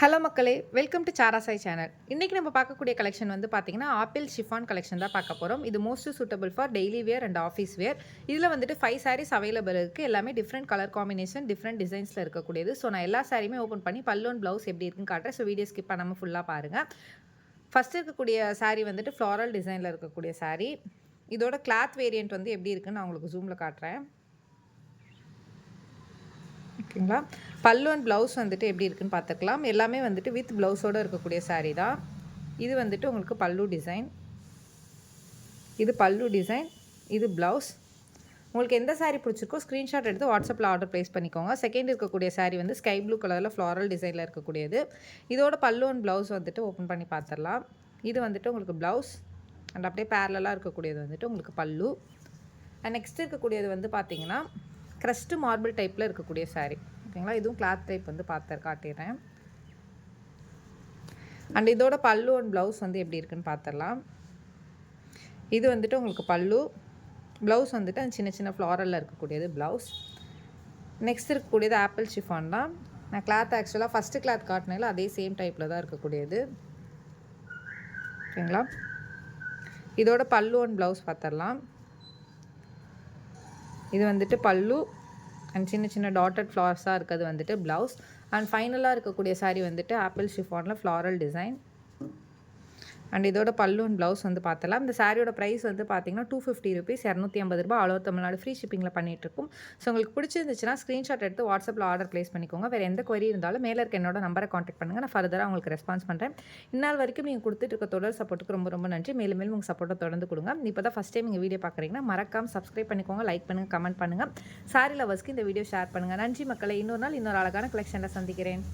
Hello மக்களே, welcome to Sara Sai channel. இன்றைக்கி நம்ம பார்க்கக்கூடிய கலெக்ஷன் வந்து பார்த்தீங்கன்னா, ஆப்பிள் ஷிஃபான் கலெக்ஷன் தான் பார்க்க போகிறோம். இது most suitable for daily where and office wear. இதில் வந்துட்டு 5 சாரீஸ் அவைலபிள் இருக்குது. எல்லாமே டிஃப்ரெண்ட் கலர் காம்பினேஷன், டிஃப்ரெண்ட் டிசைன்ஸில் இருக்கக்கூடியது. ஸோ நான் எல்லா சாரியுமே ஓப்பன் பண்ணி பல்லு அண்ட் ப்ளவுஸ் எப்படி இருக்குன்னு காட்டுறேன். ஸோ வீடியோ ஸ்கிப் பண்ணாமல் ஃபுல்லாக பாருங்கள். ஃபஸ்ட்டு இருக்கக்கூடிய சாரீ வந்துட்டு ஃப்ளாரல் டிசைனில் இருக்கக்கூடிய சாரீ. இதோட கிளாத் வேரியண்ட் வந்து எப்படி இருக்குன்னு நான் உங்களுக்கு ஜூமில் காட்டுறேன். ஓகேங்களா. பல்லு அண்ட் ப்ளவுஸ் வந்துட்டு எப்படி இருக்குன்னு பார்த்துக்கலாம். எல்லாமே வந்துட்டு வித் ப்ளவுஸோடு இருக்கக்கூடிய சாரீ தான். இது வந்துட்டு உங்களுக்கு பல்லு டிசைன், இது பல்லு டிசைன், இது ப்ளவுஸ். உங்களுக்கு எந்த சாரீ பிடிச்சிருக்கோ ஸ்க்ரீன்ஷாட் எடுத்து வாட்ஸ்அப்பில் ஆர்டர் ப்ளேஸ் பண்ணிக்கோங்க. செகண்ட் இருக்கக்கூடிய சாரீ வந்து ஸ்கை ப்ளூ கலரில் ஃப்ளாரல் டிசைனில் இருக்கக்கூடியது. இதோட பல்லு அண்ட் ப்ளவுஸ் வந்துட்டு ஓப்பன் பண்ணி பார்த்துடலாம். இது வந்துட்டு உங்களுக்கு ப்ளவுஸ் அண்ட் அப்படியே பேரலாக இருக்கக்கூடியது வந்துட்டு உங்களுக்கு பல்லு. அண்ட் நெக்ஸ்ட் இருக்கக்கூடியது வந்து பார்த்தீங்கன்னா க்ரஸ்ட்டு மார்பிள் டைப்பில் இருக்கக்கூடிய சாரீ. ஓகேங்களா. இதுவும் கிளாத் டைப் வந்து காட்டிடுறேன். அண்ட் இதோட பல்லு அண்ட் ப்ளவுஸ் வந்து எப்படி இருக்குன்னு பார்த்துடலாம். இது வந்துட்டு உங்களுக்கு பல்லு, ப்ளவுஸ் வந்துட்டு அந்த சின்ன சின்ன ஃப்ளாரலில் இருக்கக்கூடியது ப்ளவுஸ். நெக்ஸ்ட் இருக்கக்கூடியது ஆப்பிள் ஷிஃபான் தான். நான் கிளாத் ஆக்சுவலாக ஃபஸ்ட்டு கிளாத் காட்டினால அதே சேம் டைப்பில் தான் இருக்கக்கூடியது. ஓகேங்களா. இதோட பல்லு அண்ட் ப்ளவுஸ் பார்த்துடலாம். இது வந்துட்டு பல்லு அண்ட் சின்ன சின்ன டாட்டட் ஃப்ளார்ஸாக இருக்கிறது வந்துட்டு ப்ளவுஸ். அண்ட் ஃபைனலாக இருக்கக்கூடிய சாரீ வந்துட்டு ஆப்பிள் ஷிஃபானில் ஃப்ளாரல் டிசைன். அண்ட் இதோட பல்லு அண்ட் ப்ளவுஸ் வந்து பார்த்தலாம். இந்த சாரியோட ப்ரைஸ் வந்து பார்த்தீங்கன்னா 250 ருபீஸ், 250 ரூபா ஆல் ஓவர் தமிழ்நாடு ஃப்ரீ ஷிப்பிங்கில் பண்ணிகிட்ருக்கும். ஸோ உங்களுக்கு பிடிச்சிருந்துச்சுன்னா ஸ்க்ரீன்ஷாட் எடுத்து வாட்ஸ்அப்பில் ஆர்டர் ப்ளேஸ் பண்ணிக்கோங்க. வேறு எந்த கொரி இருந்தாலும் மேலே இருக்க என்னோட நம்பரை காண்டாக்ட் பண்ணுங்கள். நான் ஃபர்தராக உங்களுக்கு ரெஸ்பான்ஸ் பண்ணுறேன். இந்நாள் வரைக்கும் நீங்கள் கொடுத்துட்டு இருக்க தொடர் சப்போர்ட்டுக்கு ரொம்ப ரொம்ப நன்றி. மேலும் மேலும் உங்கள் சப்போர்ட்டை தொடர்ந்து கொடுங்க. இப்போ தான் ஃபஸ்ட் டைம் நீங்கள் வீடியோ பார்க்குறீங்கன்னா மறக்காமல் சப்ஸ்கிரைப் பண்ணிக்கோங்க, லைக் பண்ணுங்கள், கமெண்ட் பண்ணுங்கள். சாரி லவர்ஸ்க்கு இந்த வீடியோ ஷேர் பண்ணுங்கள். நன்றி மக்களை. இன்னொரு நாள் இன்னொரு அழகான கலெக்ஷனில் சந்திக்கிறேன்.